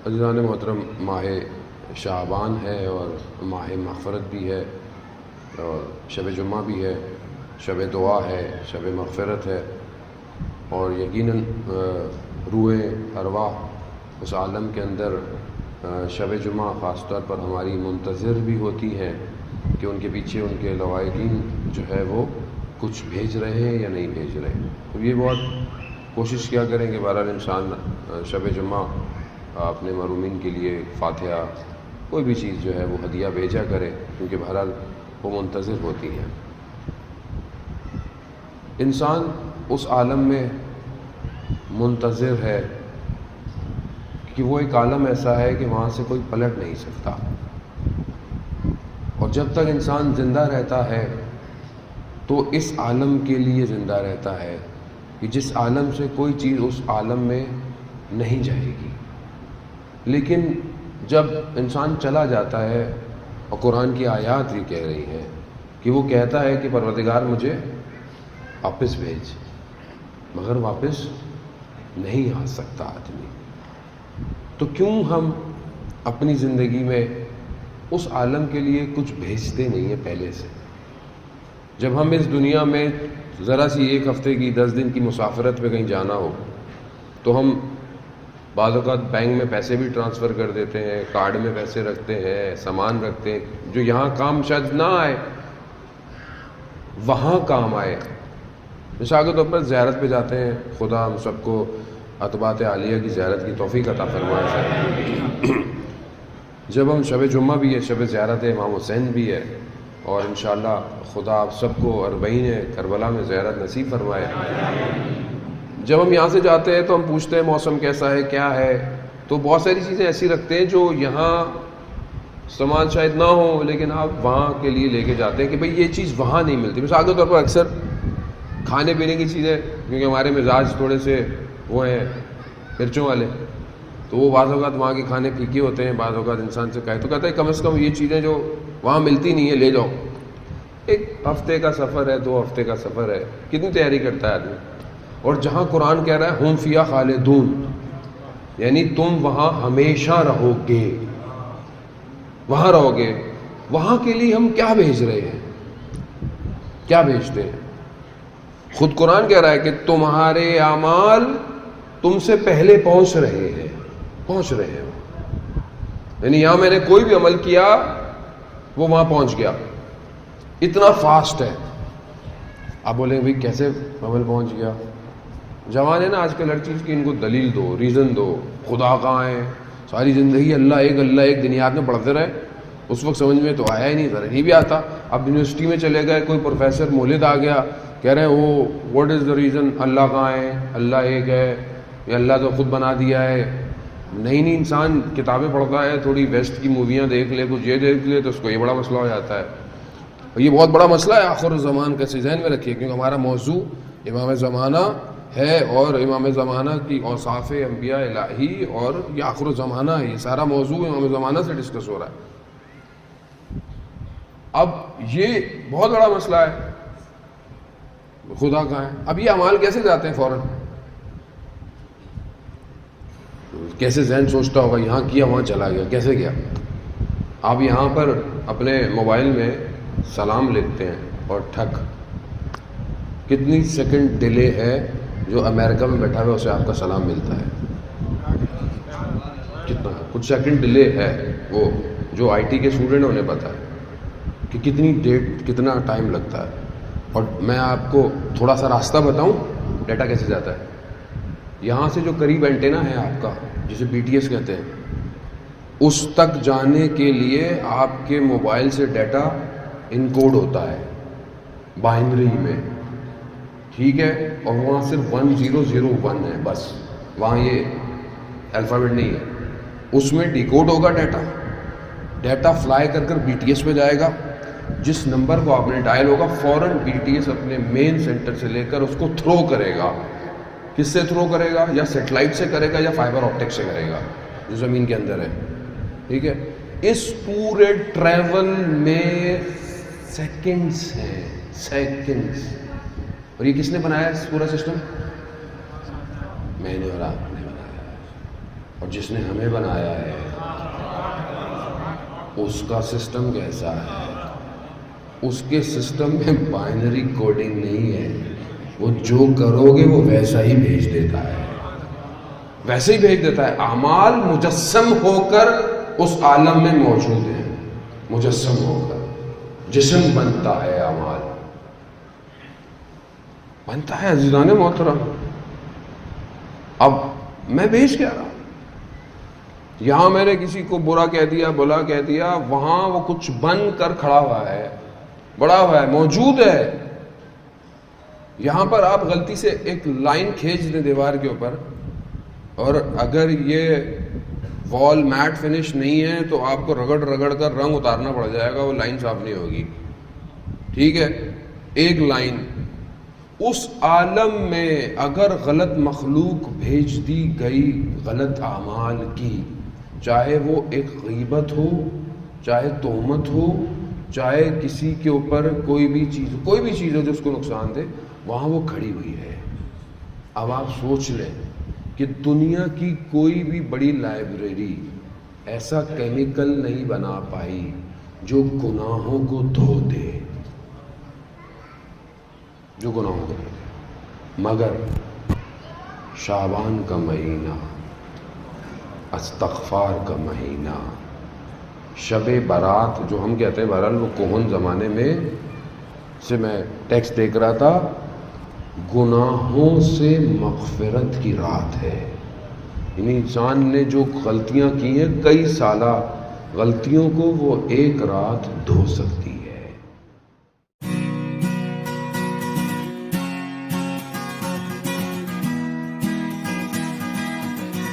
عزیزان محترم، ماہ شعبان ہے اور ماہ مغفرت بھی ہے، اور شب جمعہ بھی ہے، شب دعا ہے، شب مغفرت ہے، اور یقیناً روح ارواح اس عالم کے اندر شب جمعہ خاص طور پر ہماری منتظر بھی ہوتی ہیں کہ ان کے پیچھے ان کے لوائقین جو ہے وہ کچھ بھیج رہے ہیں یا نہیں بھیج رہے ہیں۔ تو یہ بہت کوشش کیا کریں کہ بہرحال انسان شب جمعہ اپنے محرومین کے لیے فاتحہ کوئی بھی چیز جو ہے وہ ہدیہ بھیجا کرے، کیونکہ بہرحال وہ منتظر ہوتی ہیں۔ انسان اس عالم میں منتظر ہے کہ وہ ایک عالم ایسا ہے کہ وہاں سے کوئی پلٹ نہیں سکتا، اور جب تک انسان زندہ رہتا ہے تو اس عالم کے لیے زندہ رہتا ہے کہ جس عالم سے کوئی چیز اس عالم میں نہیں جائے گی۔ لیکن جب انسان چلا جاتا ہے، اور قرآن کی آیات بھی کہہ رہی ہیں کہ وہ کہتا ہے کہ پروردگار مجھے واپس بھیج، مگر واپس نہیں آ سکتا آدمی۔ تو کیوں ہم اپنی زندگی میں اس عالم کے لیے کچھ بھیجتے نہیں ہیں پہلے سے؟ جب ہم اس دنیا میں ذرا سی ایک ہفتے کی 10 دن کی مسافرت پہ کہیں جانا ہو تو ہم بعض اوقات بینک میں پیسے بھی ٹرانسفر کر دیتے ہیں، کارڈ میں پیسے رکھتے ہیں، سامان رکھتے ہیں جو یہاں کام شاید نہ آئے وہاں کام آئے۔ مثال کے طور پر زیارت پہ جاتے ہیں، خدا ہم سب کو عتبات عالیہ کی زیارت کی توفیق عطا فرمائے۔ جب ہم شب جمعہ بھی ہے، شب زیارت امام حسین بھی ہے، اور انشاءاللہ خدا آپ سب کو 40 کربلا میں زیارت نصیب فرمائے۔ جب ہم یہاں سے جاتے ہیں تو ہم پوچھتے ہیں موسم کیسا ہے، کیا ہے، تو بہت ساری چیزیں ایسی رکھتے ہیں جو یہاں استعمال شاید نہ ہو، لیکن آپ وہاں کے لیے لے کے جاتے ہیں کہ بھئی یہ چیز وہاں نہیں ملتی۔ مثال کے طور پر اکثر کھانے پینے کی چیزیں، کیونکہ ہمارے مزاج تھوڑے سے وہ ہیں مرچوں والے، تو وہ بعض اوقات وہاں کے کھانے پھیکے ہوتے ہیں، بعض اوقات انسان سے کہے تو کہتا ہے کم از کم یہ چیزیں جو وہاں ملتی نہیں ہیں لے جاؤ۔ ایک ہفتے کا سفر ہے، 2 ہفتے کا سفر ہے، کتنی تیاری کرتا ہے آدمی۔ اور جہاں قرآن کہہ رہا ہے ہم فیہا خالدون، یعنی تم وہاں ہمیشہ رہو گے، وہاں رہو گے، وہاں کے لیے ہم کیا بھیج رہے ہیں، کیا بھیجتے ہیں؟ خود قرآن کہہ رہا ہے کہ تمہارے اعمال تم سے پہلے پہنچ رہے ہیں، پہنچ رہے ہیں، یعنی یہاں میں نے کوئی بھی عمل کیا وہ وہاں پہنچ گیا، اتنا فاسٹ ہے۔ آپ بولیں بھائی کیسے عمل پہنچ گیا؟ جوان ہے نا آج کل، ہر چیز کی ان کو دلیل دو، ریزن دو، خدا کہاں ہے، ساری زندگی اللہ ایک دنیات میں پڑھتے رہے، اس وقت سمجھ میں تو آیا ہی نہیں، ذرا نہیں بھی آتا۔ اب یونیورسٹی میں چلے گئے، کوئی پروفیسر مولد آ گیا، کہہ رہے ہیں وہ واٹ از دا ریزن، اللہ کہاں ہے، اللہ ایک ہے، یا اللہ تو خود بنا دیا ہے۔ نہیں انسان کتابیں پڑھتا ہے، تھوڑی ویسٹ کی موویاں دیکھ لے، کچھ یہ دیکھ لے، تو اس کو یہ بڑا مسئلہ ہو جاتا ہے۔ اور یہ بہت بڑا مسئلہ ہے آخر الزمان کا، ذہن میں رکھیے، کیونکہ ہمارا موضوع امام زمانہ ہے، اور امام زمانہ کی اوصاف انبیاء الہی، اور یہ آخر الزمانہ ہے، یہ سارا موضوع امام زمانہ سے ڈسکس ہو رہا ہے۔ اب یہ بہت بڑا مسئلہ ہے، خدا کہاں ہے؟ اب یہ اعمال کیسے جاتے ہیں فوراً؟ کیسے ذہن سوچتا ہوگا یہاں کیا وہاں چلا گیا، کیسے گیا؟ آپ یہاں پر اپنے موبائل میں سلام لکھتے ہیں اور ٹھک، کتنی سیکنڈ ڈیلے ہے جو امریکہ میں بیٹھا ہوا ہے اسے آپ کا سلام ملتا ہے؟ کتنا کچھ سیکنڈ ڈیلے ہے، وہ جو آئی ٹی کے اسٹوڈنٹ ہیں انہیں پتہ ہے کہ کتنی ڈیٹ کتنا ٹائم لگتا ہے۔ اور میں آپ کو تھوڑا سا راستہ بتاؤں ڈیٹا کیسے جاتا ہے۔ یہاں سے جو قریب اینٹینا ہے آپ کا، جسے بی ٹی ایس کہتے ہیں، اس تک جانے کے لیے آپ کے موبائل سے ڈیٹا انکوڈ ہوتا ہے بائنری میں، ٹھیک ہے، اور وہاں صرف 1001 ہے بس، وہاں یہ الفابیٹ نہیں ہے، اس میں ڈیکوڈ ہوگا ڈیٹا فلائی کر بی ٹی ایس پہ جائے گا، جس نمبر کو آپ نے ڈائل ہوگا فوراً بی ٹی ایس اپنے مین سینٹر سے لے کر اس کو تھرو کرے گا۔ کس سے تھرو کرے گا؟ یا سیٹلائٹ سے کرے گا یا فائبر آپٹک سے کرے گا جو زمین کے اندر ہے، ٹھیک ہے۔ اس پورے ٹریول میں سیکنڈز ہیں، سیکنڈز، اور یہ کس نے بنایا اس پورا سسٹم؟ میں نے اور آپ نے بنایا، اور جس نے ہمیں بنایا ہے اس کا سسٹم کیسا ہے؟ اس کے سسٹم میں بائنری کوڈنگ نہیں ہے. وہ جو کرو گے وہ ویسا ہی بھیج دیتا ہے، ویسے ہی بھیج دیتا ہے. اعمال مجسم ہو کر اس عالم میں موجود ہیں، مجسم ہو کر جسم بنتا ہے، اعمال بنتا ہے. عزیزان محترم، اب میں بھیج کیا رہا؟ یہاں میں نے کسی کو برا کہہ دیا، بلا کہہ دیا، وہاں وہ کچھ بن کر کھڑا ہوا ہے، بڑا ہوا ہے، موجود ہے. یہاں پر آپ غلطی سے ایک لائن کھینچ دیں دیوار کے اوپر، اور اگر یہ وال میٹ فنش نہیں ہے تو آپ کو رگڑ رگڑ کر رنگ اتارنا پڑ جائے گا، وہ لائن صاف نہیں ہوگی. ٹھیک ہے، ایک لائن. اس عالم میں اگر غلط مخلوق بھیج دی گئی غلط اعمال کی، چاہے وہ ایک غیبت ہو، چاہے تہمت ہو، چاہے کسی کے اوپر کوئی بھی چیز ہو جو اس کو نقصان دے، وہاں وہ کھڑی ہوئی ہے. اب آپ سوچ لیں کہ دنیا کی کوئی بھی بڑی لائبریری ایسا کیمیکل نہیں بنا پائی جو گناہوں کو دھو دے، جو گناہوں کو دھو دے. مگر شعبان کا مہینہ، استغفار کا مہینہ، شب برات جو ہم کہتے ہیں، بہرحال وہ کوہن زمانے میں سے میں ٹیکسٹ دیکھ رہا تھا، گناہوں سے مغفرت کی رات ہے. یعنی انسان نے جو غلطیاں کی ہیں، کئی سالہ غلطیوں کو وہ ایک رات دھو سکتی